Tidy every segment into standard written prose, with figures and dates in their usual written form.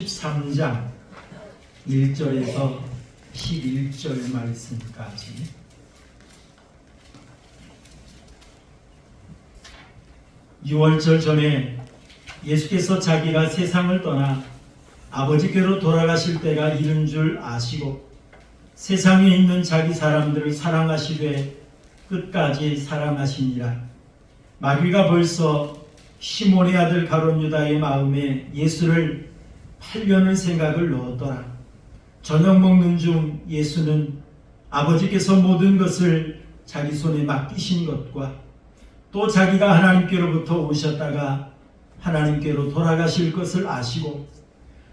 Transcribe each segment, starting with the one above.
13장 1절에서 11절 말씀까지 유월절 전에 예수께서 자기가 세상을 떠나 아버지께로 돌아가실 때가 이른 줄 아시고 세상에 있는 자기 사람들을 사랑하시되 끝까지 사랑하시니라. 마귀가 벌써 시몬의 아들 가룟 유다의 마음에 예수를 팔려는 생각을 넣었더라. 저녁 먹는 중 예수는 아버지께서 모든 것을 자기 손에 맡기신 것과 또 자기가 하나님께로부터 오셨다가 하나님께로 돌아가실 것을 아시고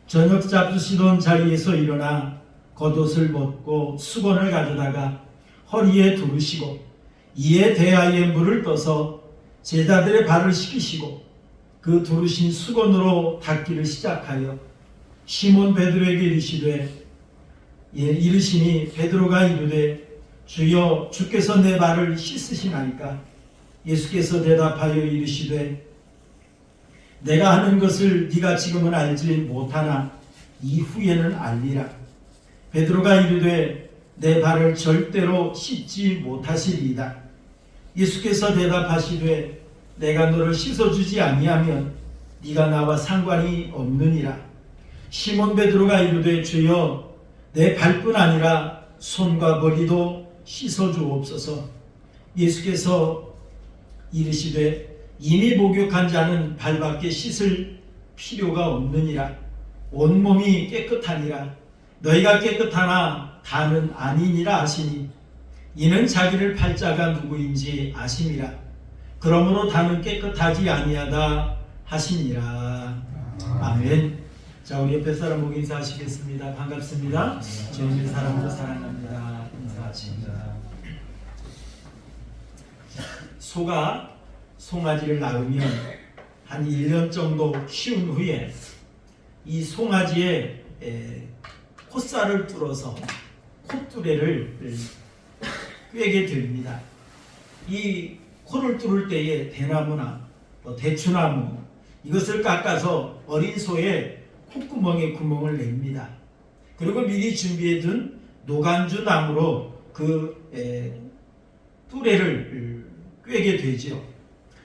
저녁 잡수시던 자리에서 일어나 겉옷을 벗고 수건을 가져다가 허리에 두르시고 이에 대하에 물을 떠서 제자들의 발을 씻기시고 그 두르신 수건으로 닦기를 시작하여 시몬 베드로에게 이르시니 베드로가 이르되 주여 주께서 내 발을 씻으시나이까. 예수께서 대답하여 이르시되 내가 하는 것을 네가 지금은 알지 못하나 이후에는 알리라. 베드로가 이르되 내 발을 절대로 씻지 못하시리이다. 예수께서 대답하시되 내가 너를 씻어주지 아니하면 네가 나와 상관이 없느니라. 시몬 베드로가 이르되 주여 내 발뿐 아니라 손과 머리도 씻어주옵소서. 예수께서 이르시되 이미 목욕한 자는 발밖에 씻을 필요가 없느니라. 온몸이 깨끗하니라. 너희가 깨끗하나 다는 아니니라 하시니 이는 자기를 팔 자가 누구인지 아심이라. 그러므로 다는 깨끗하지 아니하다 하시니라. 아멘. 자, 우리 옆에 사람 보고 인사하시겠습니다. 반갑습니다. 주님의 사랑으로 사랑합니다. 인사하십니다. 소가 송아지를 낳으면 한 1년 정도 키운 후에 이 송아지의 콧살을 뚫어서 콧뚜레를 꿰게 됩니다. 이 코를 뚫을 때에 대나무나 대추나무 이것을 깎아서 어린 소의 콧구멍에 구멍을 냅니다. 그리고 미리 준비해둔 노간주 나무로 그 뚜레를 꿰게 되죠.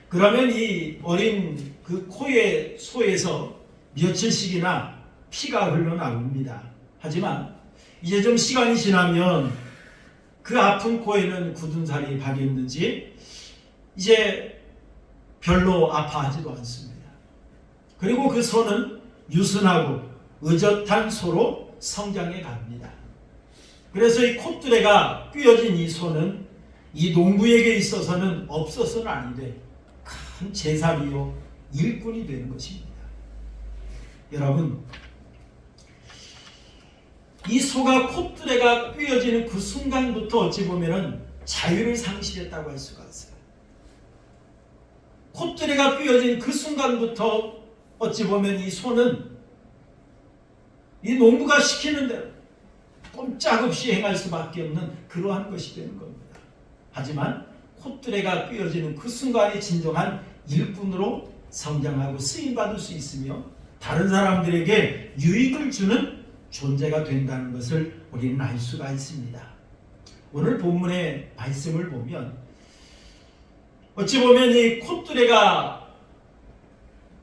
그러면 이 어린 그 코의 소에서 며칠씩이나 피가 흘러나옵니다. 하지만 이제 좀 시간이 지나면 그 아픈 코에는 굳은 살이 박였는지 이제 별로 아파하지도 않습니다. 그리고 그 소는 유순하고 의젓한 소로 성장해 갑니다. 그래서 이 콧뚜레가 꿰어진 이 소는 이 농부에게 있어서는 없어서는 아니되 큰 제사비요 일꾼이 되는 것입니다. 여러분, 이 소가 콧뚜레가 꿰어지는 그 순간부터 어찌 보면은 자유를 상실했다고 할 수가 있어요. 콧뚜레가 꿰어진 그 순간부터 어찌 보면 이 소는 이 농부가 시키는 대로 꼼짝없이 행할 수밖에 없는 그러한 것이 되는 겁니다. 하지만 콧뚜레가 꿰어지는 그 순간이 진정한 일꾼으로 성장하고 쓰임받을 수 있으며 다른 사람들에게 유익을 주는 존재가 된다는 것을 우리는 알 수가 있습니다. 오늘 본문의 말씀을 보면 어찌 보면 이 콧뚜레가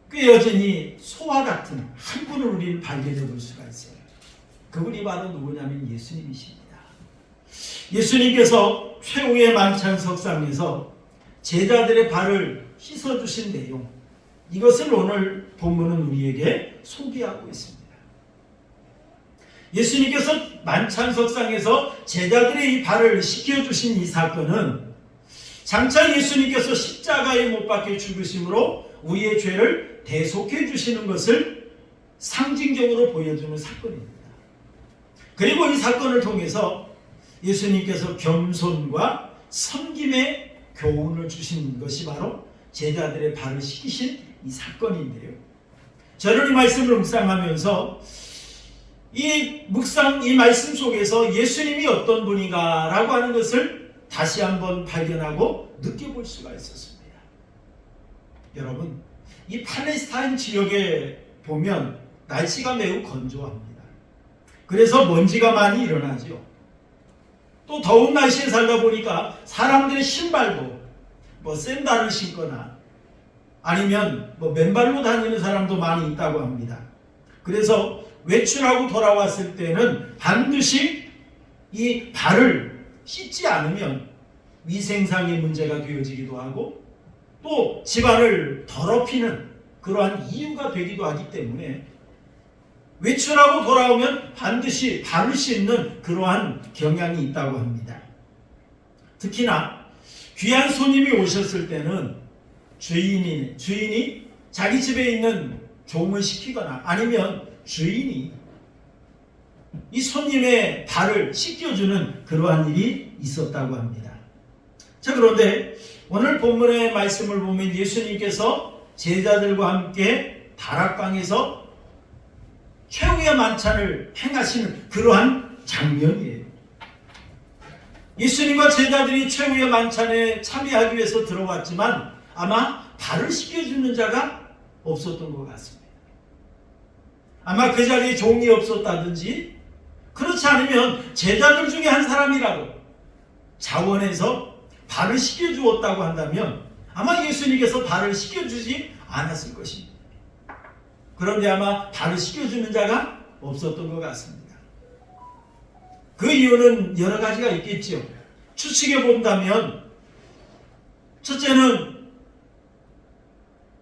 꿰어진 이 소와 같은 한 분을 우리는 발견해 볼 수가 있어요. 그분이 바로 누구냐면 예수님이십니다. 예수님께서 최후의 만찬석상에서 제자들의 발을 씻어주신 내용, 이것을 오늘 본문은 우리에게 소개하고 있습니다. 예수님께서 만찬석상에서 제자들의 이 발을 씻겨주신 이 사건은 장차 예수님께서 십자가에 못 박혀 죽으심으로 우리의 죄를 대속해 주시는 것을 상징적으로 보여주는 사건입니다. 그리고 이 사건을 통해서 예수님께서 겸손과 섬김의 교훈을 주신 것이 바로 제자들의 발을 씻기신 이 사건인데요. 저는 이 말씀을 묵상하면서 이 말씀 속에서 예수님이 어떤 분인가라고 하는 것을 다시 한번 발견하고 느껴볼 수가 있었습니다. 여러분, 이 팔레스타인 지역에 보면 날씨가 매우 건조합니다. 그래서 먼지가 많이 일어나죠. 또 더운 날씨에 살다 보니까 사람들의 신발도 샌들을 신거나 아니면 맨발로 다니는 사람도 많이 있다고 합니다. 그래서 외출하고 돌아왔을 때는 반드시 이 발을 씻지 않으면 위생상의 문제가 되어지기도 하고 또 집안을 더럽히는 그러한 이유가 되기도 하기 때문에 외출하고 돌아오면 반드시 발을 씻는 그러한 경향이 있다고 합니다. 특히나 귀한 손님이 오셨을 때는 주인이 자기 집에 있는 종을 시키거나 아니면 주인이 이 손님의 발을 씻겨주는 그러한 일이 있었다고 합니다. 자, 그런데 오늘 본문의 말씀을 보면 예수님께서 제자들과 함께 다락방에서 최후의 만찬을 행하시는 그러한 장면이에요. 예수님과 제자들이 최후의 만찬에 참여하기 위해서 들어왔지만 아마 발을 씻겨주는 자가 없었던 것 같습니다. 아마 그 자리에 종이 없었다든지 그렇지 않으면 제자들 중에 한 사람이라도 자원해서 발을 씻겨주었다고 한다면 아마 예수님께서 발을 씻겨주지 않았을 것입니다. 그런데 아마 발을 씻겨주는 자가 없었던 것 같습니다. 그 이유는 여러 가지가 있겠죠. 추측해 본다면 첫째는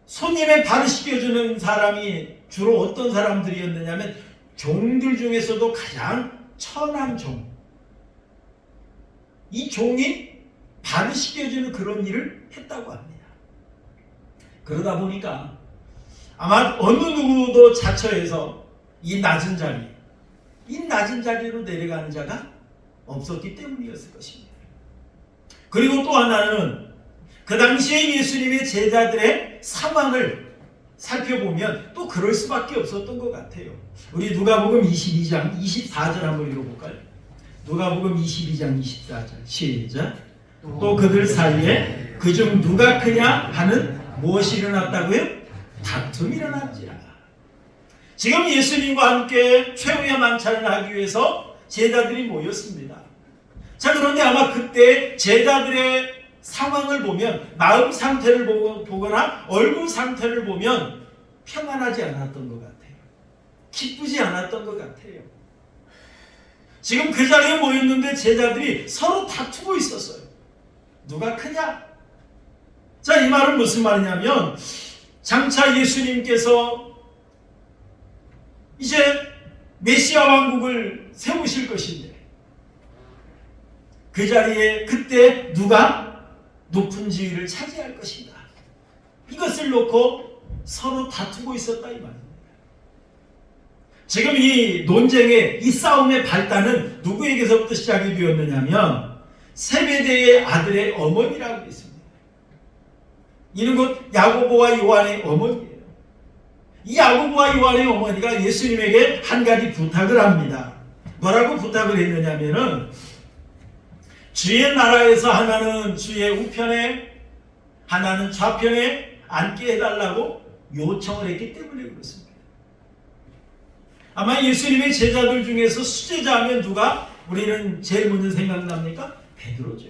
손님의 발을 씻겨주는 사람이 주로 어떤 사람들이었느냐면 종들 중에서도 가장 천한 종. 이 종이 발을 씻겨주는 그런 일을 했다고 합니다. 그러다 보니까 아마 어느 누구도 자처해서 이 낮은 자리로 내려가는 자가 없었기 때문이었을 것입니다. 그리고 또 하나는 그 당시에 예수님의 제자들의 상황을 살펴보면 또 그럴 수밖에 없었던 것 같아요. 우리 누가복음 22장 24절 한번 읽어볼까요? 누가복음 22장 24절 시작. 또 그들 사이에 그중 누가 크냐 하는 무엇이 일어났다고요? 다툼이 일어났지라. 지금 예수님과 함께 최후의 만찬을 하기 위해서 제자들이 모였습니다. 자, 그런데 아마 그때 제자들의 상황을 보면 마음 상태를 보거나 얼굴 상태를 보면 평안하지 않았던 것 같아요. 기쁘지 않았던 것 같아요. 지금 그 자리에 모였는데 제자들이 서로 다투고 있었어요. 누가 크냐? 자, 이 말은 무슨 말이냐면 장차 예수님께서 이제 메시아 왕국을 세우실 것인데 그 자리에 그때 누가 높은 지위를 차지할 것인가? 이것을 놓고 서로 다투고 있었다 이 말입니다. 지금 이 논쟁의 이 싸움의 발단은 누구에게서부터 시작이 되었느냐면 세베대의 아들의 어머니라고 있습니다. 이는 곧 야고보와 요한의 어머니예요. 이 야고보와 요한의 어머니가 예수님에게 한 가지 부탁을 합니다. 뭐라고 부탁을 했느냐면은 주의 나라에서 하나는 주의 우편에 하나는 좌편에 앉게 해달라고 요청을 했기 때문에 그렇습니다. 아마 예수님의 제자들 중에서 수제자 하면 누가 우리는 제일 먼저 생각납니까? 베드로죠.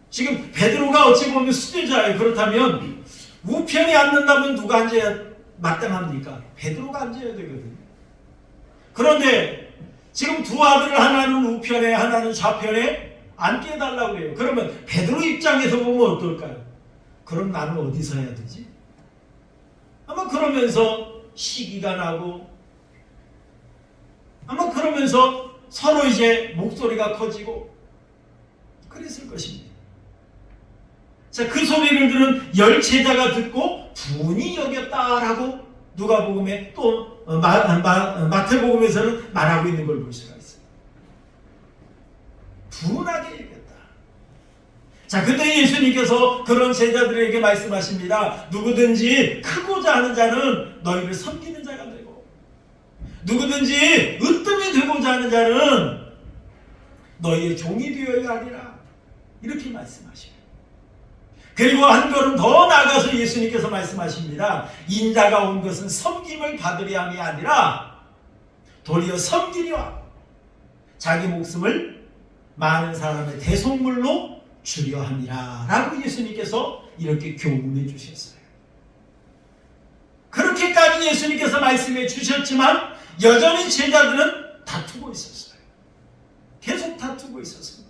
지금 베드로가 어찌 보면 수제자예요. 그렇다면 우편에 앉는다면 누가 앉아야 마땅합니까? 베드로가 앉아야 되거든요. 그런데 지금 두 아들을 하나는 우편에 하나는 좌편에 앉게 해달라고 해요. 그러면 베드로 입장에서 보면 어떨까요? 그럼 나는 어디서 해야 되지? 아마 그러면서 시기가 나고 아마 그러면서 서로 이제 목소리가 커지고 그랬을 것입니다. 자, 그 소리를 들은 열 제자가 듣고 분이 여겼다라고 누가복음에 또 마태복음에서는 말하고 있는 걸 볼 수가 있어요. 분하게 여겼다. 자, 그때 예수님께서 그런 제자들에게 말씀하십니다. 누구든지 크고자 하는 자는 너희를 섬기는 자가 되고 누구든지 으뜸이 되고자 하는 자는 너희의 종이 되어야 하리라. 이렇게 말씀하셔요. 그리고 한 걸음 더 나아가서 예수님께서 말씀하십니다. 인자가 온 것은 섬김을 받으려 함이 아니라 도리어 섬기려 자기 목숨을 많은 사람의 대속물로 주려 함이라 라고 예수님께서 이렇게 교훈해 주셨어요. 그렇게까지 예수님께서 말씀해 주셨지만 여전히 제자들은 다투고 있었어요. 계속 다투고 있었습니다.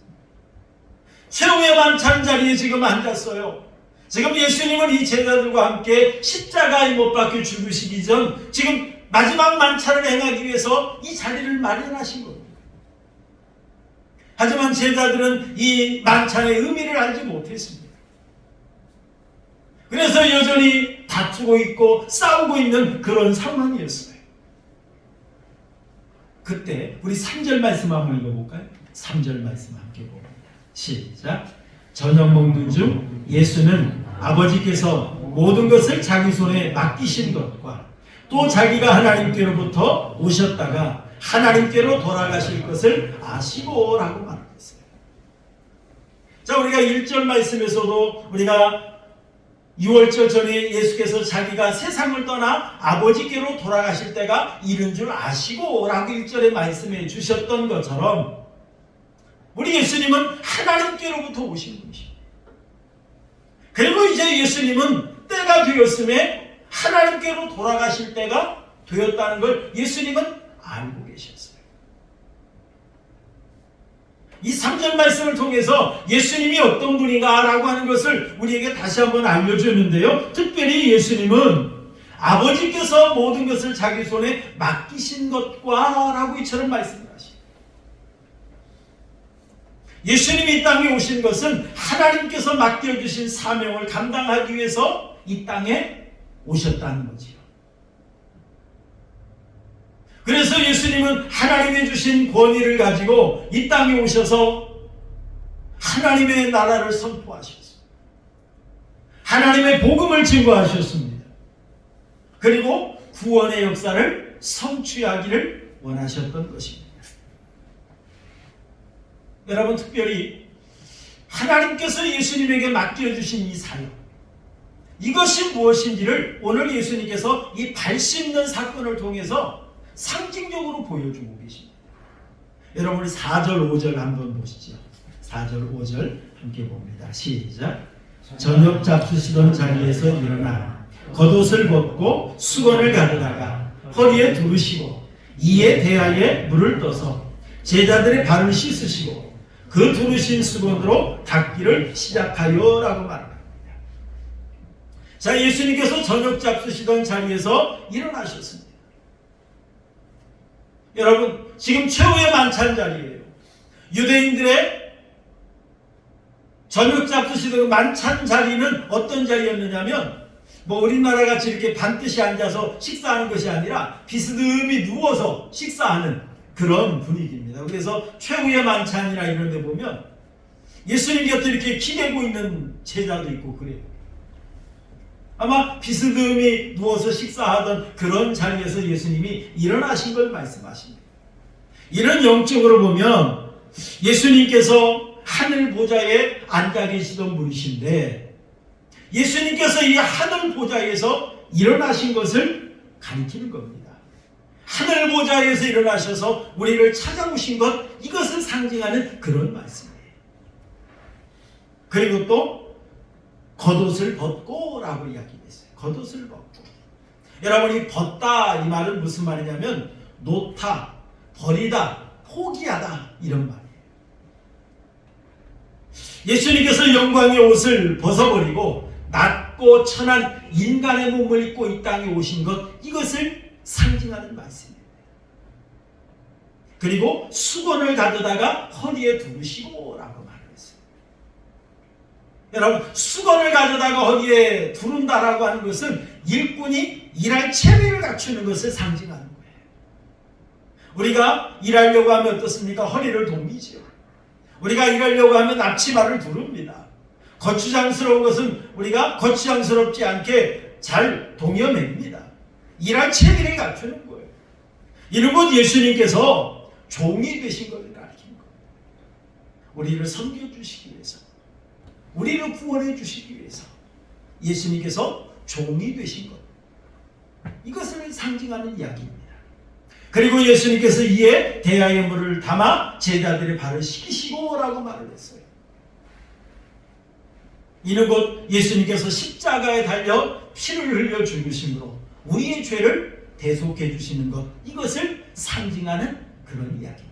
최후의 만찬 자리에 지금 앉았어요. 지금 예수님은 이 제자들과 함께 십자가에 못 박혀 죽으시기 전 지금 마지막 만찬을 행하기 위해서 이 자리를 마련하신 겁니다. 하지만 제자들은 이 만찬의 의미를 알지 못했습니다. 그래서 여전히 다투고 있고 싸우고 있는 그런 상황이었어요. 그때 우리 3절 말씀 한번 읽어볼까요? 3절 말씀 함께 봅니다. 시작. 저녁 먹는 중 예수는 아버지께서 모든 것을 자기 손에 맡기신 것과 또 자기가 하나님께로부터 오셨다가 하나님께로 돌아가실 것을 아시고 라고 말했어요. 자, 우리가 1절 말씀에서도 우리가 6월절 전에 예수께서 자기가 세상을 떠나 아버지께로 돌아가실 때가 이른 줄 아시고 라고 1절에 말씀해 주셨던 것처럼 우리 예수님은 하나님께로부터 오신 분이십니다. 그리고 이제 예수님은 때가 되었음에 하나님께로 돌아가실 때가 되었다는 걸 예수님은 알고 계셨어요. 이 3절 말씀을 통해서 예수님이 어떤 분인가라고 하는 것을 우리에게 다시 한번 알려주는데요. 특별히 예수님은 아버지께서 모든 것을 자기 손에 맡기신 것과 라고 이처럼 말씀을 하십니다. 예수님이 이 땅에 오신 것은 하나님께서 맡겨주신 사명을 감당하기 위해서 이 땅에 오셨다는 거지요. 그래서 예수님은 하나님이 주신 권위를 가지고 이 땅에 오셔서 하나님의 나라를 선포하셨습니다. 하나님의 복음을 증거하셨습니다. 그리고 구원의 역사를 성취하기를 원하셨던 것입니다. 여러분, 특별히 하나님께서 예수님에게 맡겨주신 이 사역, 이것이 무엇인지를 오늘 예수님께서 이 발 씻는 사건을 통해서 상징적으로 보여주고 계십니다. 여러분, 우리 4절 5절 한번 보시죠. 4절 5절 함께 봅니다. 시작. 저녁 잡수시던 자리에서 일어나 겉옷을 벗고 수건을 가져다가 허리에 두르시고 이에 대하에 물을 떠서 제자들의 발을 씻으시고 그 두르신 수건으로 닦기를 시작하여 라고 말합니다. 자, 예수님께서 저녁 잡수시던 자리에서 일어나셨습니다. 여러분, 지금 최후의 만찬 자리예요. 유대인들의 저녁 잡수시던 만찬 자리는 어떤 자리였느냐면 우리나라 같이 이렇게 반드시 앉아서 식사하는 것이 아니라 비스듬히 누워서 식사하는 그런 분위기입니다. 그래서 최후의 만찬이나 이런 데 보면 예수님 곁에 이렇게 기대고 있는 제자도 있고 그래요. 아마 비스듬히 누워서 식사하던 그런 자리에서 예수님이 일어나신 걸 말씀하십니다. 이런 영적으로 보면 예수님께서 하늘 보좌에 앉아 계시던 분이신데 예수님께서 이 하늘 보좌에서 일어나신 것을 가리키는 겁니다. 하늘 보좌에서 일어나셔서 우리를 찾아오신 것, 이것을 상징하는 그런 말씀이에요. 그리고 또 겉옷을 벗고 라고 이야기했어요. 겉옷을 벗고. 여러분, 이 벗다 이 말은 무슨 말이냐면 놓다, 버리다, 포기하다 이런 말이에요. 예수님께서 영광의 옷을 벗어버리고 낮고 천한 인간의 몸을 입고 이 땅에 오신 것, 이것을 상징하는 말씀입니다. 그리고 수건을 가져다가 허리에 두르시고 라고 말했어요. 여러분, 수건을 가져다가 허리에 두른다라고 하는 것은 일꾼이 일할 체면을 갖추는 것을 상징하는 거예요. 우리가 일하려고 하면 어떻습니까? 허리를 동이죠. 우리가 일하려고 하면 앞치마를 두릅니다. 거추장스러운 것은 우리가 거추장스럽지 않게 잘 동여맵니다. 일할 체면을 갖추는 거예요. 이런 것 예수님께서 종이 되신 것을 가르치는 거예요. 우리를 섬겨주시기 위해서. 우리를 구원해 주시기 위해서 예수님께서 종이 되신 것, 이것을 상징하는 이야기입니다. 그리고 예수님께서 이에 대하여 물을 담아 제자들의 발을 씻기시고 라고 말을 했어요. 이는 곧 예수님께서 십자가에 달려 피를 흘려 죽으심으로 우리의 죄를 대속해 주시는 것, 이것을 상징하는 그런 이야기입니다.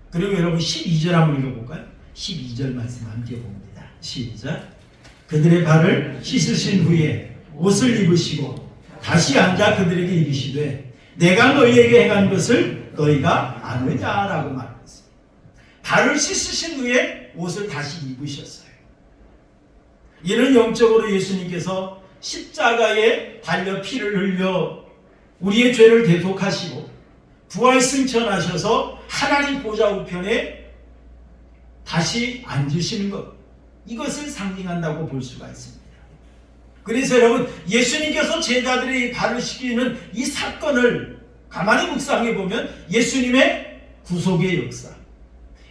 그리고 여러분 12절 한번 읽어볼까요? 12절 말씀 함께 봅니다. 시작. 그들의 발을 씻으신 후에 옷을 입으시고 다시 앉아 그들에게 이르시되 내가 너희에게 행한 것을 너희가 아느냐라고 말했어요. 발을 씻으신 후에 옷을 다시 입으셨어요. 이는 영적으로 예수님께서 십자가에 달려 피를 흘려 우리의 죄를 대속하시고 부활 승천하셔서 하나님 보좌 우편에 다시 앉으시는 것, 이것을 상징한다고 볼 수가 있습니다. 그래서 여러분, 예수님께서 제자들의 발을 씻기는 이 사건을 가만히 묵상해 보면 예수님의 구속의 역사,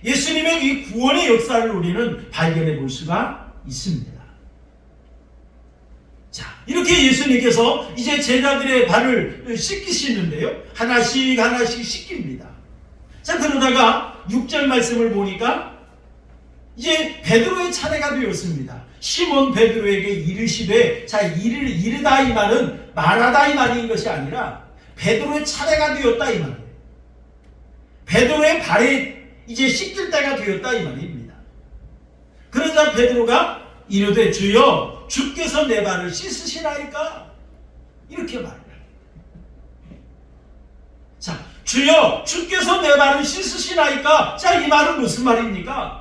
예수님의 이 구원의 역사를 우리는 발견해 볼 수가 있습니다. 자, 이렇게 예수님께서 이제 제자들의 발을 씻기시는데요, 하나씩 하나씩 씻깁니다. 자, 그러다가 6절 말씀을 보니까 이제 베드로의 차례가 되었습니다. 시몬 베드로에게 이르시되, 자, 이르다 이 말은 말하다 이 말인 것이 아니라 베드로의 차례가 되었다 이 말이에요. 베드로의 발에 이제 씻길 때가 되었다 이 말입니다. 그러자 베드로가 이르되 주여 주께서 내 발을 씻으시나이까, 이렇게 말해요. 자, 주여 주께서 내 발을 씻으시나이까. 자, 이 말은 무슨 말입니까?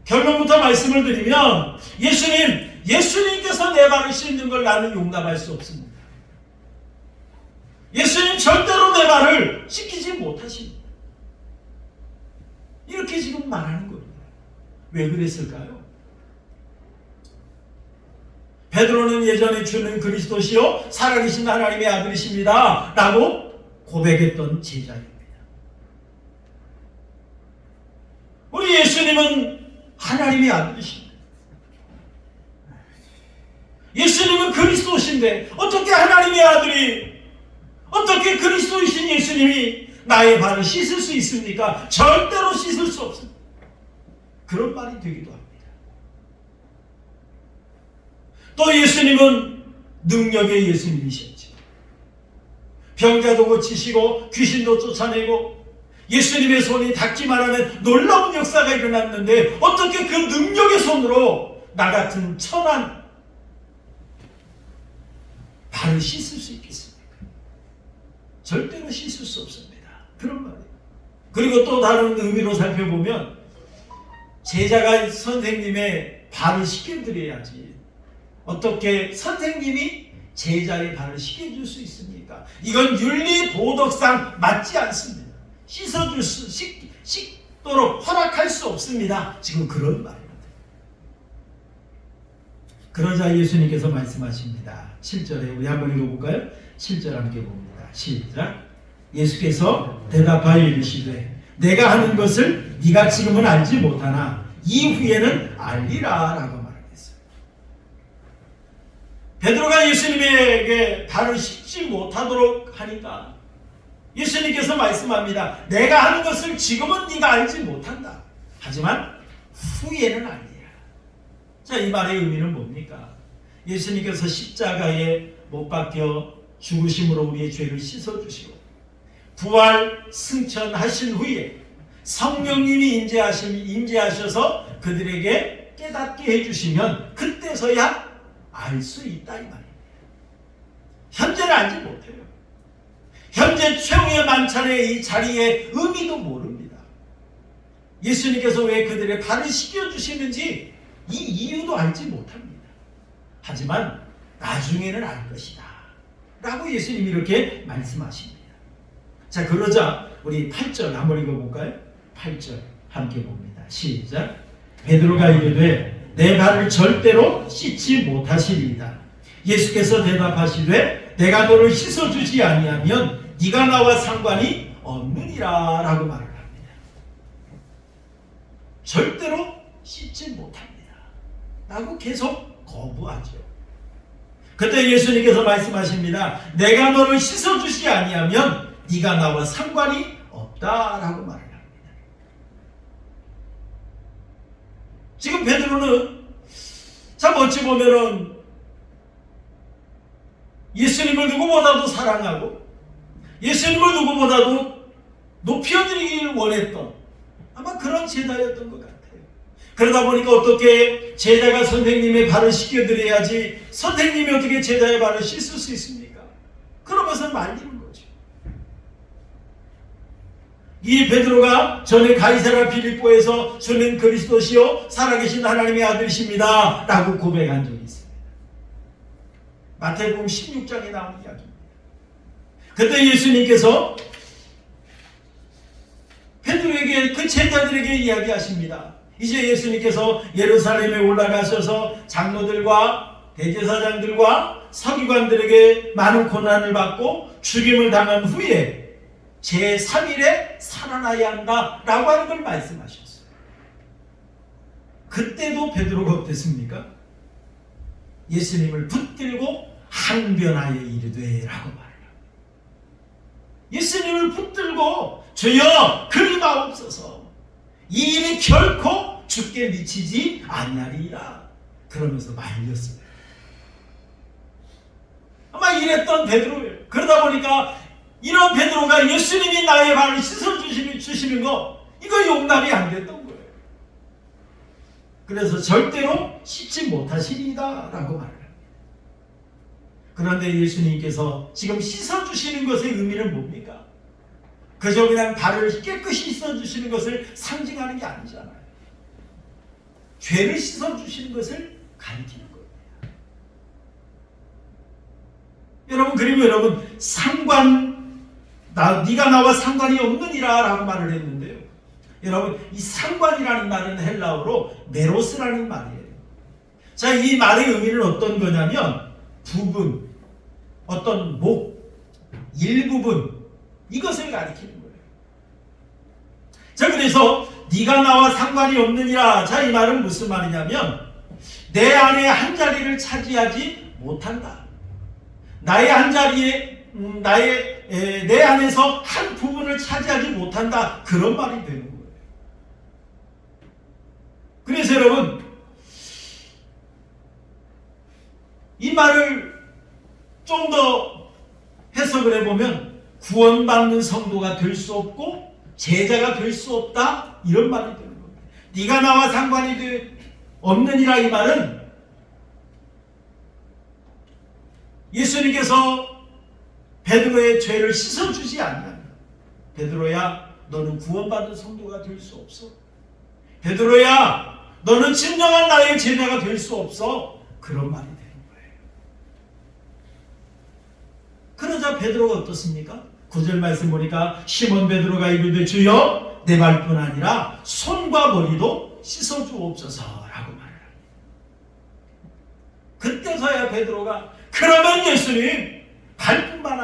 결론부터 말씀을 드리면 예수님께서 내 발을 씻는 걸 나는 용납할 수 없습니다. 예수님 절대로 내 발을 씻기지 못하십니다. 이렇게 지금 말하는 겁니다. 왜 그랬을까요? 베드로는 예전에 주는 그리스도시요 살아계신 하나님의 아들이십니다 라고 고백했던 제자입니다. 우리 예수님은 하나님의 아들이십니다. 예수님은 그리스도신데 어떻게 하나님의 아들이, 어떻게 그리스도이신 예수님이 나의 발을 씻을 수 있습니까? 절대로 씻을 수 없습니다. 그런 말이 되기도 합니다. 또 예수님은 능력의 예수님이셨죠. 병자도 고치시고 귀신도 쫓아내고 예수님의 손이 닿기만 하면 놀라운 역사가 일어났는데 어떻게 그 능력의 손으로 나 같은 천한 발을 씻을 수 있겠습니까? 절대로 씻을 수 없습니다. 그런 말이에요. 그리고 또 다른 의미로 살펴보면 제자가 선생님의 발을 씻겨드려야지 어떻게 선생님이 제자의 발을 씻겨줄 수 있습니까? 이건 윤리 도덕상 맞지 않습니다. 씻도록 허락할 수 없습니다. 지금 그런 말입니다. 그러자 예수님께서 말씀하십니다. 7절에 우리 한번 읽어볼까요? 7절 함께 봅니다. 시작. 예수께서 대답하여 이르시되 내가 하는 것을 네가 지금은 알지 못하나 이후에는 알리라 라고 말하겠어요. 베드로가 예수님에게 발을 씻지 못하도록 하니까 예수님께서 말씀합니다. 내가 하는 것을 지금은 네가 알지 못한다. 하지만 후에는 알리라. 자, 이 말의 의미는 뭡니까? 예수님께서 십자가에 못 박혀 죽으심으로 우리의 죄를 씻어주시고 부활 승천하신 후에 성령님이 임재하셔서 그들에게 깨닫게 해주시면 그때서야 알 수 있다 이 말입니다. 현재는 알지 못해요. 현재 최후의 만찬의 이 자리의 의미도 모릅니다. 예수님께서 왜 그들의 발을 씻겨주시는지 이 이유도 알지 못합니다. 하지만 나중에는 알 것이다 라고 예수님이 이렇게 말씀하십니다. 자, 그러자 우리 8절 한번 읽어볼까요? 8절 함께 봅니다. 시작. 베드로가 이르되 내 발을 절대로 씻지 못하시리이다. 예수께서 대답하시되 내가 너를 씻어주지 아니하면 네가 나와 상관이 없느니라 라고 말을 합니다. 절대로 씻지 못합니다. 라고 계속 거부하죠. 그때 예수님께서 말씀하십니다. 내가 너를 씻어주지 아니하면 네가 나와 상관이 없다라고 말을 합니다. 지금 베드로는 참 어찌 보면은 예수님을 누구보다도 사랑하고 예수님을 누구보다도 높여드리길 원했던 아마 그런 제자였던 것 같아요. 그러다 보니까 어떻게 제자가 선생님의 발을 씻겨드려야지 선생님이 어떻게 제자의 발을 씻을 수 있습니까? 그러면서 말리는 거죠. 이 베드로가 전에 가이사랴 빌립보에서 주는 그리스도시요 살아계신 하나님의 아들이십니다 라고 고백한 적이 있습니다. 마태복음 16장에 나온 이야기입니다. 그때 예수님께서 베드로에게 그 제자들에게 이야기하십니다. 이제 예수님께서 예루살렘에 올라가셔서 장로들과 대제사장들과 서기관들에게 많은 고난을 받고 죽임을 당한 후에 제3일에 살아나야 한다라고 하는 걸 말씀하셨어요. 그때도 베드로가 어땠습니까? 예수님을 붙들고 항변하여 이르되 라고 말해요. 예수님을 붙들고 주여 그리 마옵소서 이 일이 결코 죽게 미치지 아니하리이다 그러면서 말렸어요. 아마 이랬던 베드로예요. 그러다 보니까 이런 베드로가 예수님이 나의 발을 씻어주시는 거 이거 용납이 안 됐던 거예요. 그래서 절대로 씻지 못하시리이다 라고 말을 합니다. 그런데 예수님께서 지금 씻어주시는 것의 의미는 뭡니까? 그저 그냥 발을 깨끗이 씻어주시는 것을 상징하는 게 아니잖아요. 죄를 씻어주시는 것을 가리키는 거예요. 여러분, 그리고 여러분 네가 나와 상관이 없느니라 라고 말을 했는데요. 여러분, 이 상관이라는 말은 헬라어로 메로스라는 말이에요. 자, 이 말의 의미는 어떤 거냐면 부분, 어떤 목, 일부분 이것을 가리키는 거예요. 자, 그래서 네가 나와 상관이 없느니라. 자, 이 말은 무슨 말이냐면 내 안에 한 자리를 차지하지 못한다. 나의 한 자리에 내 안에서 한 부분을 차지하지 못한다. 그런 말이 되는 거예요. 그래서 여러분 이 말을 좀 더 해석을 해보면 구원받는 성도가 될 수 없고 제자가 될 수 없다 이런 말이 되는 겁니다. 네가 나와 상관이 없느니라 이 말은 예수님께서 베드로의 죄를 씻어주지 않는 베드로야 너는 구원받는 성도가 될 수 없어. 베드로야 너는 진정한 나의 제자가 될 수 없어. 그런 말이 되는 거예요. 그러자 베드로가 어떻습니까? 9절 말씀 보니까 시몬 베드로가 이르되 주여 내 발뿐 아니라 손과 머리도 씻어주옵소서라고 말을 합니다. 그때서야 베드로가 그러면 예수님 발뿐만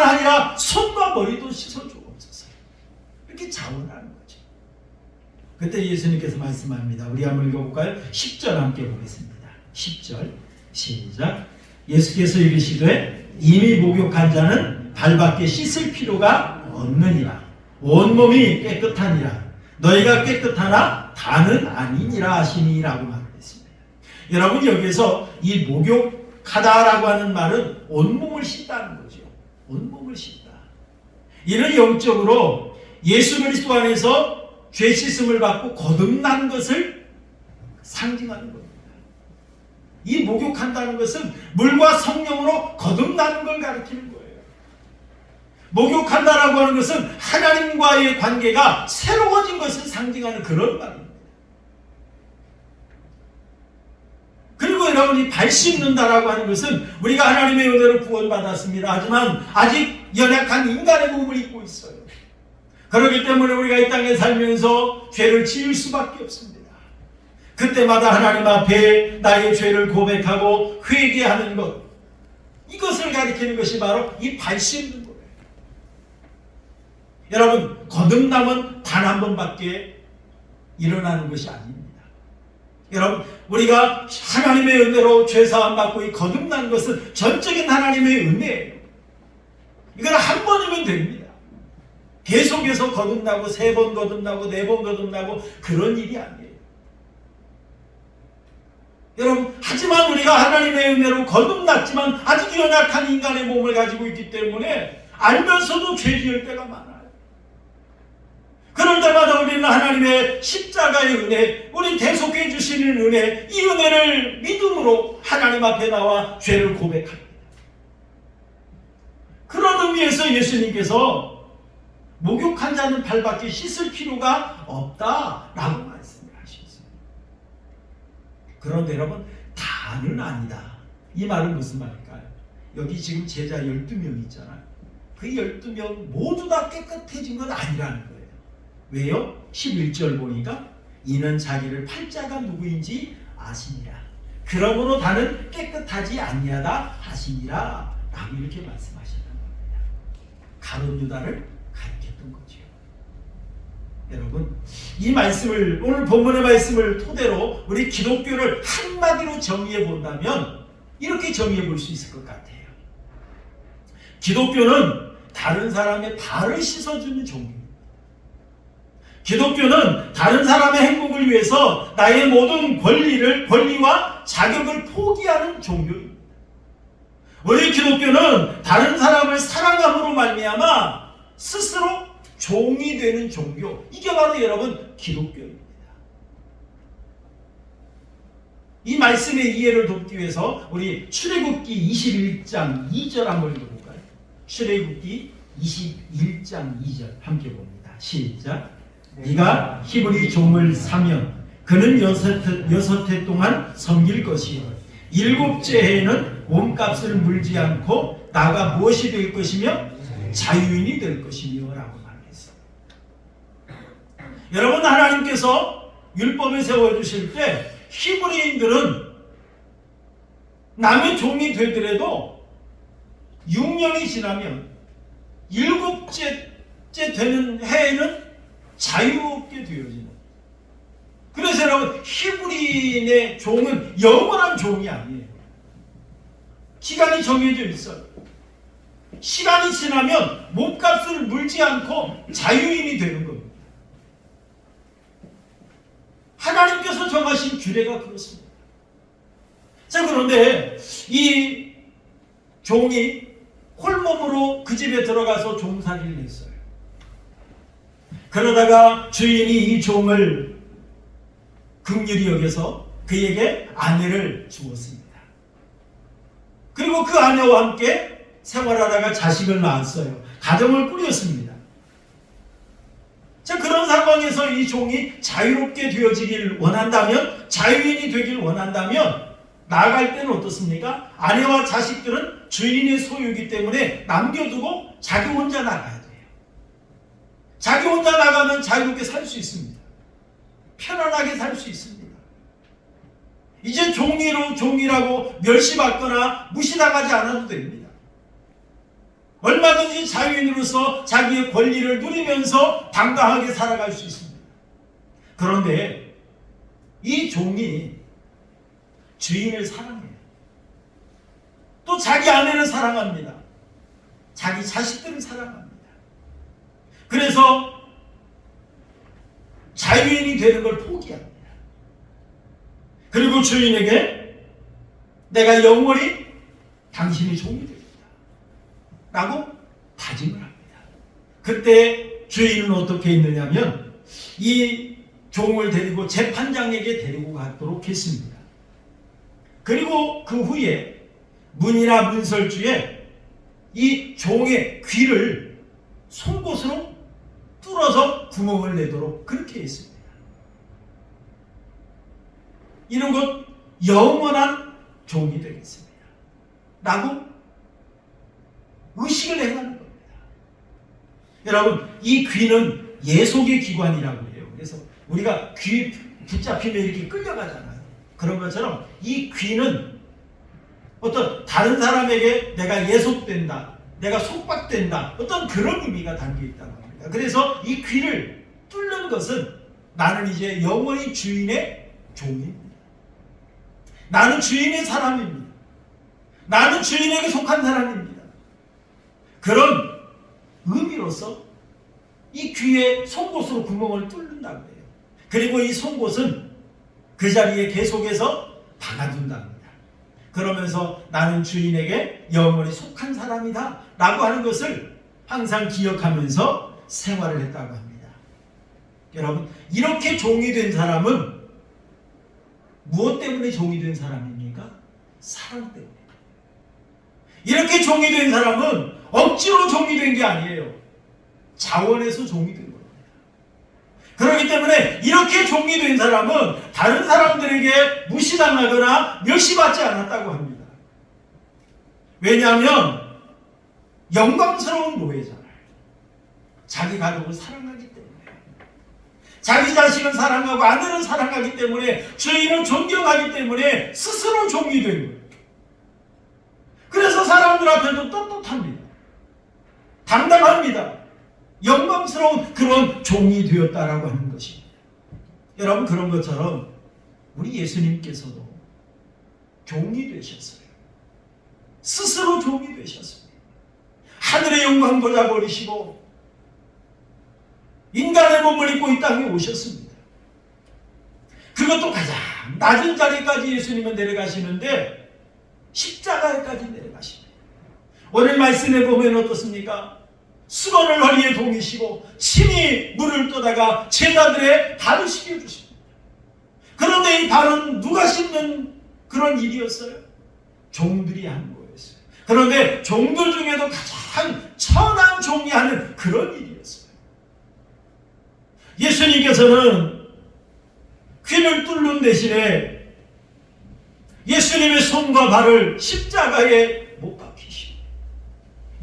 아니라 손과 머리도 씻어주옵소서 이렇게 자원하는 거죠. 그때 예수님께서 말씀합니다. 우리 한번 읽어볼까요? 10절 함께 보겠습니다. 10절 시작. 예수께서 이르시되 이미 목욕한 자는 발밖에 씻을 필요가 없느니라. 온몸이 깨끗하니라. 너희가 깨끗하나 다는 아니니라 하시니라고 말했습니다. 여러분 여기에서 이 목욕하다라고 하는 말은 온몸을 씻다는 거죠. 온몸을 씻다. 이는 영적으로 예수 그리스도 안에서 죄 씻음을 받고 거듭난 것을 상징하는 겁니다. 이 목욕한다는 것은 물과 성령으로 거듭나는 걸 가리키는 거예요. 목욕한다라고 하는 것은 하나님과의 관계가 새로워진 것을 상징하는 그런 말입니다. 그리고 여러분이 발 씻는다라고 하는 것은 우리가 하나님의 은혜로 구원받았습니다. 하지만 아직 연약한 인간의 몸을 입고 있어요. 그렇기 때문에 우리가 이 땅에 살면서 죄를 지을 수밖에 없습니다. 그때마다 하나님 앞에 나의 죄를 고백하고 회개하는 것, 이것을 가리키는 것이 바로 이 발 씻는 거예요. 여러분 거듭남은 단 한 번밖에 일어나는 것이 아닙니다. 여러분, 우리가 하나님의 은혜로 죄사함 받고 거듭난 것은 전적인 하나님의 은혜예요. 이건 한 번이면 됩니다. 계속해서 거듭나고 3번 거듭나고 4번 거듭나고 그런 일이 아니에요. 여러분, 하지만 우리가 하나님의 은혜로 거듭났지만 아직 연약한 인간의 몸을 가지고 있기 때문에 알면서도 죄 지을 때가 많아요. 그럴 때마다 우리는 하나님의 십자가의 은혜, 우리 대속해 주시는 은혜, 이 은혜를 믿음으로 하나님 앞에 나와 죄를 고백합니다. 그런 의미에서 예수님께서 목욕한 자는 발밖에 씻을 필요가 없다라고 말씀을 하셨습니다. 그런데 여러분, 다는 아니다. 이 말은 무슨 말일까요? 여기 지금 제자 12명 있잖아요. 그 12명 모두 다 깨끗해진 건 아니라는 거예요. 왜요? 11절 보니까 이는 자기를 팔자가 누구인지 아시니라. 그러므로 다는 깨끗하지 아니하다 하시니라 라고 이렇게 말씀하셨던 겁니다. 가룟 유다를 가르쳤던 거죠. 여러분, 이 말씀을, 오늘 본문의 말씀을 토대로 우리 기독교를 한마디로 정의해 본다면 이렇게 정의해 볼 수 있을 것 같아요. 기독교는 다른 사람의 발을 씻어주는 종교입니다. 기독교는 다른 사람의 행복을 위해서 나의 모든 권리와 자격을 포기하는 종교입니다. 우리 기독교는 다른 사람을 사랑함으로 말미암아 스스로 종이 되는 종교. 이게 바로 여러분 기독교입니다. 이 말씀의 이해를 돕기 위해서 우리 출애굽기 21장 2절 한번 읽어볼까요? 출애굽기 21장 2절 함께 봅니다. 시작. 네가 히브리 종을 사면 그는 6해 동안 섬길 것이요 7째 해에는 몸값을 물지 않고 나가 무엇이 될 것이며 자유인이 될 것이며 라고 말했어요. 여러분, 하나님께서 율법을 세워주실 때 히브리인들은 남의 종이 되더라도 6년이 지나면 7째 되는 해에는 자유롭게 되어지는. 그래서 여러분, 히브리인의 종은 영원한 종이 아니에요. 기간이 정해져 있어요. 시간이 지나면 몸값을 물지 않고 자유인이 되는 겁니다. 하나님께서 정하신 규례가 그렇습니다. 자, 그런데 이 종이 홀몸으로 그 집에 들어가서 종살이를 했어요. 그러다가 주인이 이 종을 긍휼히 여겨서 그에게 아내를 주었습니다. 그리고 그 아내와 함께 생활하다가 자식을 낳았어요. 가정을 꾸렸습니다. 자, 그런 상황에서 이 종이 자유롭게 되어지길 원한다면, 자유인이 되길 원한다면 나아갈 때는 어떻습니까? 아내와 자식들은 주인의 소유이기 때문에 남겨두고 자기 혼자 나가야 돼요. 자기 혼자 나가면 자유롭게 살 수 있습니다. 편안하게 살 수 있습니다. 이제 종이라고 멸시받거나 무시당하지 않아도 됩니다. 얼마든지 자유인으로서 자기의 권리를 누리면서 당당하게 살아갈 수 있습니다. 그런데 이 종이 주인을 사랑해요. 또 자기 아내를 사랑합니다. 자기 자식들을 사랑합니다. 그래서 자유인이 되는 걸 포기합니다. 그리고 주인에게 내가 영원히 당신의 종이 되겠다 라고 다짐을 합니다. 그때 주인은 어떻게 했느냐면 이 종을 데리고 재판장에게 데리고 가도록 했습니다. 그리고 그 후에 문이나 문설주에 이 종의 귀를 송곳으로 뚫어서 구멍을 내도록 그렇게 했습니다. 이런 것 영원한 종이 되겠습니다 라고 의식을 행하는 겁니다. 여러분, 이 귀는 예속의 기관이라고 해요. 그래서 우리가 귀 붙잡히면 이렇게 끌려가잖아요. 그런 것처럼 이 귀는 어떤 다른 사람에게 내가 예속된다, 내가 속박된다, 어떤 그런 의미가 담겨 있다고 합니다. 그래서 이 귀를 뚫는 것은 나는 이제 영원히 주인의 종입니다. 나는 주인의 사람입니다. 나는 주인에게 속한 사람입니다. 그런 의미로서 이 귀에 송곳으로 구멍을 뚫는다고 해요. 그리고 이 송곳은 그 자리에 계속해서 박아둔답니다. 그러면서 나는 주인에게 영원히 속한 사람이다 라고 하는 것을 항상 기억하면서 생활을 했다고 합니다. 여러분, 이렇게 종이 된 사람은 무엇 때문에 종이 된 사람입니까? 사랑 때문에. 이렇게 종이 된 사람은 억지로 종이 된 게 아니에요. 자원해서 종이 된 겁니다. 그렇기 때문에 이렇게 종이 된 사람은 다른 사람들에게 무시당하거나 멸시받지 않았다고 합니다. 왜냐하면 영광스러운 노예잖아요. 자기 가족을 사랑하기 때문에, 자기 자식은 사랑하고 아내는 사랑하기 때문에, 주인은 존경하기 때문에 스스로 종이 된 거예요. 그래서 사람들 앞에도 떳떳합니다. 당당합니다. 영광스러운 그런 종이 되었다라고 하는 것입니다. 여러분, 그런 것처럼 우리 예수님께서도 종이 되셨어요. 스스로 종이 되셨습니다. 하늘의 영광보다 버리시고 인간의 몸을 입고 이 땅에 오셨습니다. 그것도 가장 낮은 자리까지 예수님은 내려가시는데 십자가에까지 내려가십니다. 오늘 말씀에 보면 어떻습니까? 수건을 허리에 동이시고 친히 물을 떠다가 제자들의 발을 씻겨주십니다. 그런데 이 발은 누가 씻는 그런 일이었어요? 종들이 한 거였어요. 그런데 종들 중에도 가장 천한 종이 하는 그런 일이었어요. 예수님께서는 귀를 뚫는 대신에 예수님의 손과 발을 십자가에 못 박히시고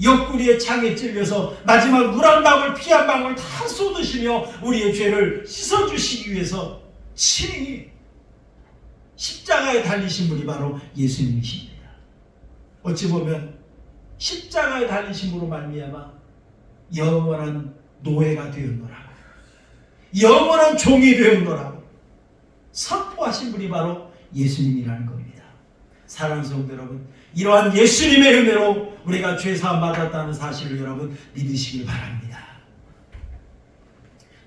옆구리에 창에 찔려서 마지막 물 한 방울 피 한 방울 다 쏟으시며 우리의 죄를 씻어주시기 위해서 친히 십자가에 달리신 분이 바로 예수님이십니다. 어찌 보면 십자가에 달리심으로 말미암아 영원한 노예가 되었노라고, 영원한 종이 되었노라고 선포하신 분이 바로 예수님이라는 겁니다. 사랑하는 성도 여러분, 이러한 예수님의 은혜로 우리가 죄사함 받았다는 사실을 여러분 믿으시길 바랍니다.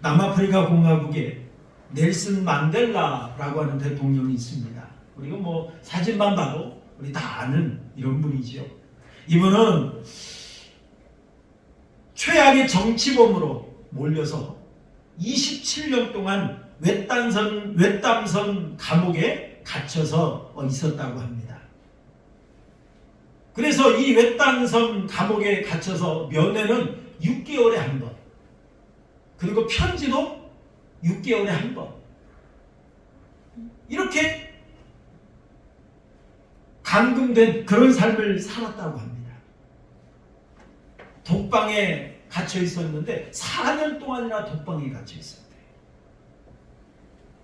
남아프리카 공화국에 넬슨 만델라라고 하는 대통령이 있습니다. 우리가 뭐 사진만 봐도 우리 다 아는 이런 분이죠. 이분은 최악의 정치범으로 몰려서 27년 동안 웹담선 감옥에 갇혀서 있었다고 합니다. 그래서 이 웹담선 감옥에 갇혀서 면회는 6개월에 한 번, 그리고 편지도 6개월에 한 번, 이렇게 감금된 그런 삶을 살았다고 합니다. 독방에 갇혀 있었는데 4년 동안이나 독방에 갇혀 있었대요.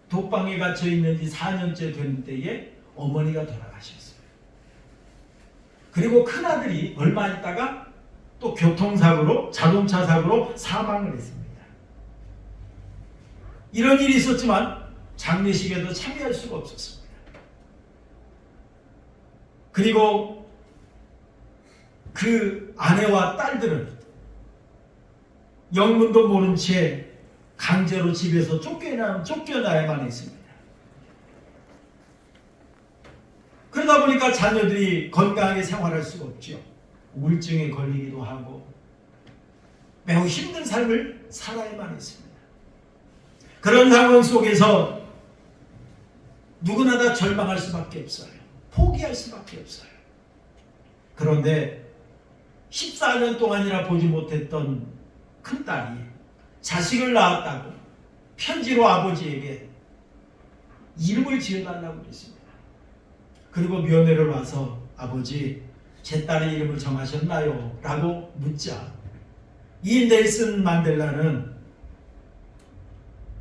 독방에 갇혀 있는 지 4년째 된 때에 어머니가 돌아가셨어요. 그리고 큰아들이 얼마 있다가 또 교통사고로, 자동차 사고로 사망을 했습니다. 이런 일이 있었지만 장례식에도 참여할 수가 없었습니다. 그리고 그 아내와 딸들은 영문도 모른 채 강제로 집에서 쫓겨나야만 했습니다. 그러다 보니까 자녀들이 건강하게 생활할 수가 없죠. 우울증에 걸리기도 하고 매우 힘든 삶을 살아야만 했습니다. 그런 상황 속에서 누구나 다 절망할 수밖에 없어요. 포기할 수밖에 없어요. 그런데 14년 동안이나 보지 못했던 큰딸이 자식을 낳았다고 편지로 아버지에게 이름을 지어달라고 그랬습니다. 그리고 면회를 와서 아버지, 제 딸의 이름을 정하셨나요? 라고 묻자 이 넬슨 만델라는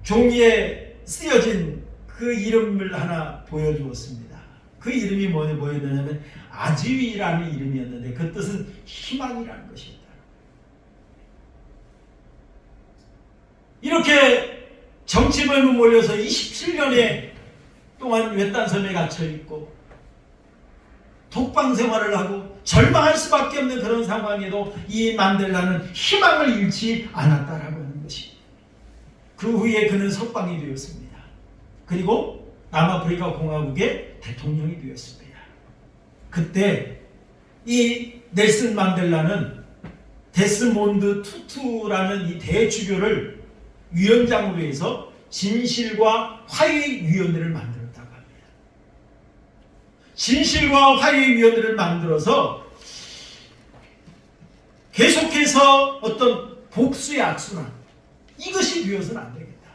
종이에 쓰여진 그 이름을 하나 보여주었습니다. 그 이름이 뭐였냐면 아지위라는 이름이었는데 그 뜻은 희망이라는 것이었다. 이렇게 정치범에 몰려서 27년에 동안 외딴섬에 갇혀 있고 독방 생활을 하고 절망할 수밖에 없는 그런 상황에도 이 만델라는 희망을 잃지 않았다라고 하는 것입니다. 그 후에 그는 석방이 되었습니다. 그리고 남아프리카 공화국의 대통령이 되었습니다. 그때 이 넬슨 만델라는 데스몬드 투투라는 이 대주교를 위원장으로 해서 진실과 화해의 위원회를 만들었다고 합니다. 진실과 화해의 위원회를 만들어서 계속해서 어떤 복수의 악순환, 이것이 되어서는 안 되겠다.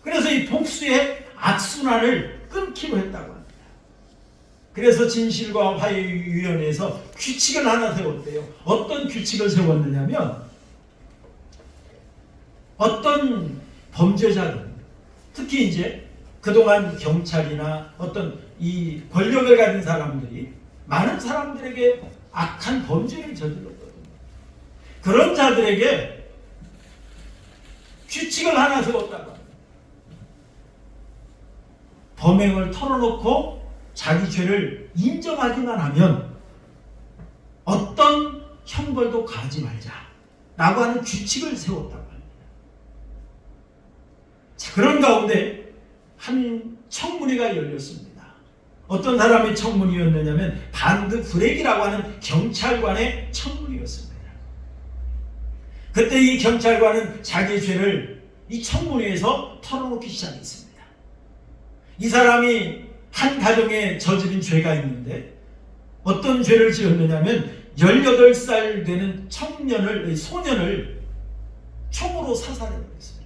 그래서 이 복수의 악순환을 끊기로 했다고 합니다. 그래서 진실과 화해위원회에서 규칙을 하나 세웠대요. 어떤 규칙을 세웠느냐면 어떤 범죄자들, 특히 이제 그동안 경찰이나 어떤 이 권력을 가진 사람들이 많은 사람들에게 악한 범죄를 저질렀거든요. 그런 자들에게 규칙을 하나 세웠다고 합니다. 범행을 털어놓고 자기 죄를 인정하기만 하면 어떤 형벌도 가하지 말자라고 하는 규칙을 세웠다고 합니다. 자, 그런 가운데 한 청문회가 열렸습니다. 어떤 사람의 청문회였느냐면 반드 브렉이라고 하는 경찰관의 청문회였습니다. 그때 이 경찰관은 자기의 죄를 이 청문회에서 털어놓기 시작했습니다. 이 사람이 한 가정에 저지른 죄가 있는데 어떤 죄를 지었느냐면 18살 되는 소년을 총으로 사살해버렸어요.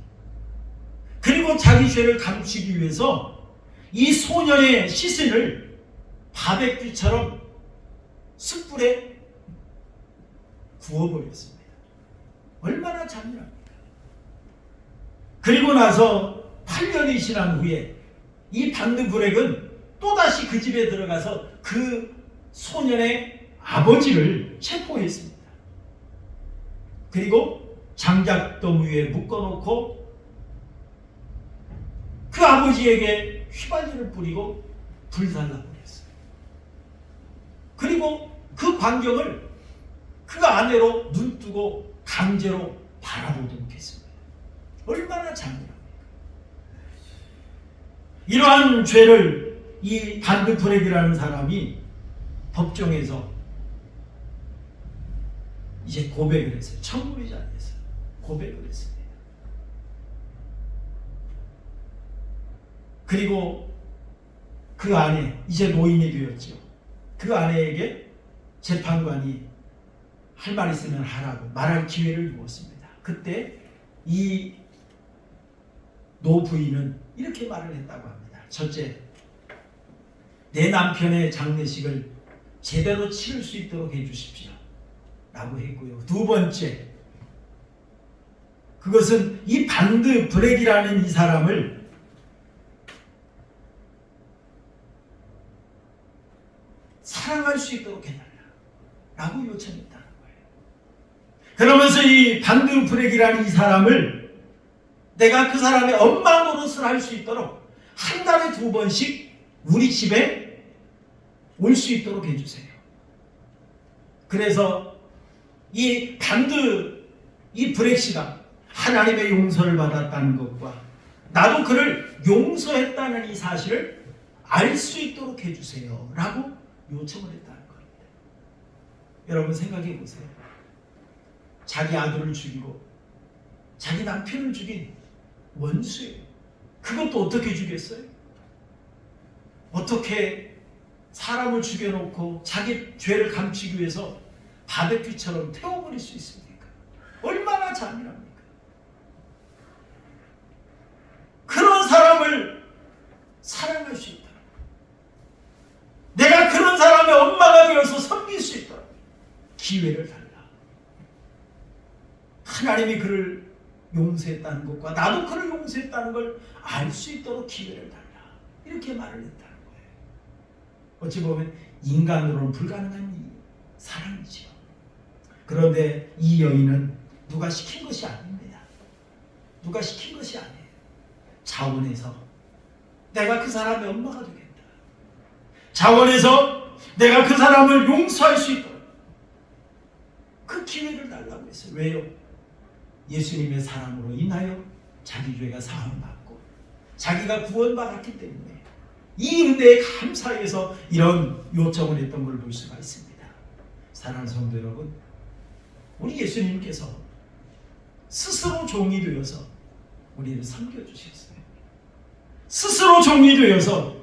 그리고 자기 죄를 감추기 위해서 이 소년의 시신을 바베큐처럼 숯불에 구워버렸습니다. 얼마나 잔인합니까? 그리고 나서 8년이 지난 후에 이 반드 브렉은 또다시 그 집에 들어가서 그 소년의 아버지를 체포했습니다. 그리고 장작돔 위에 묶어놓고 그 아버지에게 휘발유를 뿌리고 불살라버렸어요. 그리고 그 광경을 그 아내로 눈뜨고 강제로 바라보도록 했습니다. 얼마나 잔인합니까? 이러한 죄를 이 반드 브렉이라는 사람이 법정에서 이제 고백을 했어요. 청문회 자리에서 고백을 했습니다. 그리고 그 아내, 이제 노인이 되었죠. 그 아내에게 재판관이 할 말 있으면 하라고 말할 기회를 주었습니다. 그때 이 노 부인은 이렇게 말을 했다고 합니다. 첫째, 내 남편의 장례식을 제대로 치를 수 있도록 해주십시오 라고 했고요. 두 번째, 그것은 이 반드 브렉이라는 이 사람을 사랑할 수 있도록 해달라 라고 요청했다는 거예요. 그러면서 이 반드 브렉이라는 이 사람을 내가 그 사람의 엄마 노릇을 할 수 있도록 한 달에 2번씩 우리 집에 올 수 있도록 해주세요. 그래서 이 브렉시가 하나님의 용서를 받았다는 것과 나도 그를 용서했다는 이 사실을 알 수 있도록 해주세요 라고 요청을 했다는 겁니다. 여러분 생각해 보세요. 자기 아들을 죽이고 자기 남편을 죽인 원수예요. 그것도 어떻게 죽였어요? 어떻게 사람을 죽여놓고 자기 죄를 감추기 위해서 바베큐처럼 태워버릴 수 있습니까? 얼마나 잔인합니까? 그런 사람을 사랑할 수 있다. 내가 그런 사람의 엄마가 되어서 섬길 수 있다. 기회를 달라. 하나님이 그를 용서했다는 것과 나도 그를 용서했다는 걸 알 수 있도록 기회를 달라. 이렇게 말을 했다는 거예요. 어찌 보면 인간으로는 불가능한 사랑이죠. 그런데 이 여인은 누가 시킨 것이 아닙니다. 누가 시킨 것이 아니에요. 자원해서 내가 그 사람의 엄마가 되겠다. 자원해서 내가 그 사람을 용서할 수 있도록 그 기회를 달라고 했어요. 왜요? 예수님의 사랑으로 인하여 자기 죄가 사함받고 자기가 구원받았기 때문에 이 은혜에 감사해서 이런 요청을 했던 걸 볼 수가 있습니다. 사랑하는 성도 여러분, 우리 예수님께서 스스로 종이 되어서 우리를 섬겨주셨어요. 스스로 종이 되어서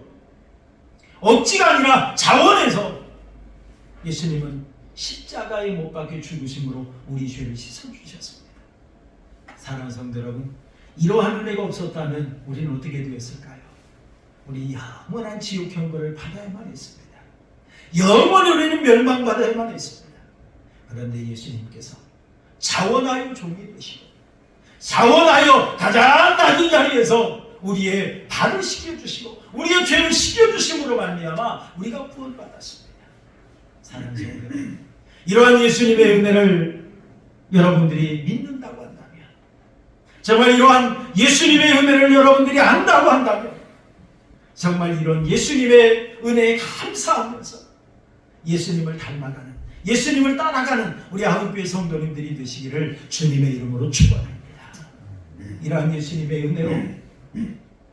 억지가 아니라 자원해서 예수님은 십자가에 못 박혀 죽으심으로 우리 죄를 씻어주셨습니다. 사랑하는 성도 여러분, 이러한 은혜가 없었다면 우리는 어떻게 되었을까요? 우리 영원한 지옥 형벌을 받아야만 했습니다. 영원히 우리는 멸망받아야만 했습니다. 그런데 예수님께서 자원하여 종이 되시고 자원하여 가장 낮은 자리에서 우리의 발을 씻겨주시고 우리의 죄를 씻겨주심으로 말미암아 우리가 구원받았습니다. 사랑하는 성도 여러분, 이러한 예수님의 은혜를 여러분들이 믿는다고 한다면, 정말 이러한 예수님의 은혜를 여러분들이 안다고 한다면, 정말 이런 예수님의 은혜에 감사하면서 예수님을 닮아가는, 예수님을 따라가는 우리 하은교회 성도님들이 되시기를 주님의 이름으로 축원합니다. 이러한 예수님의 은혜로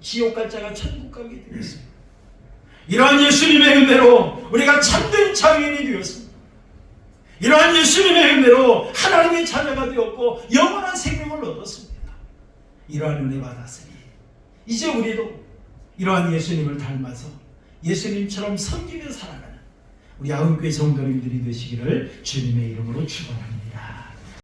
지옥 갈 자가 천국 가게 되었습니다. 이러한 예수님의 은혜로 우리가 참된 자유인이 되었습니다. 이러한 예수님의 은혜로 하나님의 자녀가 되었고 영원한 생명을 얻었습니다. 이러한 은혜 받았으니 이제 우리도 이러한 예수님을 닮아서 예수님처럼 섬기며 살아가는 우리 하은교회 성도님들이 되시기를 주님의 이름으로 축원합니다.